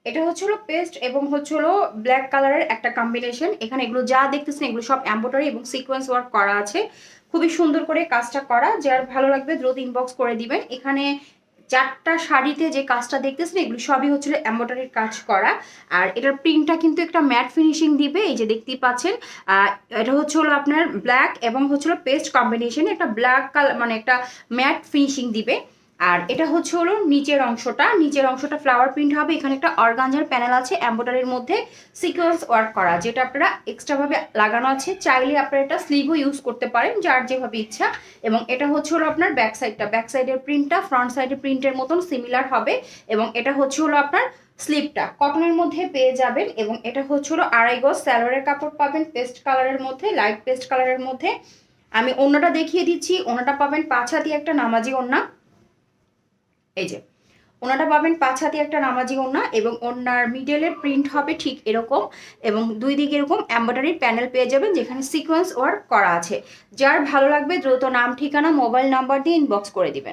এটা হচ্ছে হলো পেস্ট এবং হচ্ছে হলো ব্ল্যাক কালারের একটা কম্বিনেশন। এখানে এগুলো যা দেখতেছেন এগুলো সব এমব্রয়ডারি এবং সিকোয়েন্স ওয়ার্ক করা আছে, খুবই সুন্দর করে কাজটা করা। যার ভালো লাগবে দ্রুত ইনবক্স করে দিবেন। এখানে চারটা শাড়িতে যে কাজটা দেখতেছেন এগুলো সবই হচ্ছিল এমব্রয়ডারির কাজ করা। আর এটার প্রিন্টটা কিন্তু একটা ম্যাট ফিনিশিং দিবে, এই যে দেখতেই পাচ্ছেন। এটা হচ্ছে হলো আপনার ব্ল্যাক এবং হচ্ছে হলো পেস্ট কম্বিনেশন, একটা ব্ল্যাক কালার মানে একটা ম্যাট ফিনিশিং দিবে। আর এটা হচ্ছে হলো নিচের অংশটা ফ্লাওয়ার প্রিন্ট হবে। এখানে একটা অর্গানজার প্যানেল আছে এমব্রয়ডারির মধ্যে সিকোয়েন্স ওয়ার্ক করা, যেটা আপনারা এক্সট্রা ভাবে লাগানো আছে। চাইলে আপনারা এটা স্লিভও ইউজ করতে পারেন, যার যেভাবে ইচ্ছা। এবং এটা হচ্ছে হলো আপনার ব্যাক সাইডের প্রিন্টটা ফ্রন্ট সাইডের প্রিন্টের মতন সিমিলার হবে। এবং এটা হচ্ছে হলো আপনার স্লিপটা কটনের মধ্যে পেয়ে যাবেন। এবং এটা হচ্ছে হলো 2.5 গজ সালোয়ারের কাপড় পাবেন পেস্ট কালারের মধ্যে, লাইট পেস্ট কালারের মধ্যে। আমি ওড়নাটা দেখিয়ে দিচ্ছি। ওড়নাটা পাবেন 5 হাতি একটা নামাজি ওড়না, এই যে ওনাটা পাবেন 5 হাতি একটা নামাজি ওড়না। এবং ওড়নার মিডলের প্রিন্ট হবে ঠিক এরকম, এবং দুই দিকে এরকম এমব্রয়ডারি প্যানেল পেয়ে যাবেন যেখানে সিকোয়েন্স ওয়ার্ক করা আছে। যার ভালো লাগবে দ্রুত নাম ঠিকানা মোবাইল নাম্বার দিয়ে ইনবক্স করে দিবেন।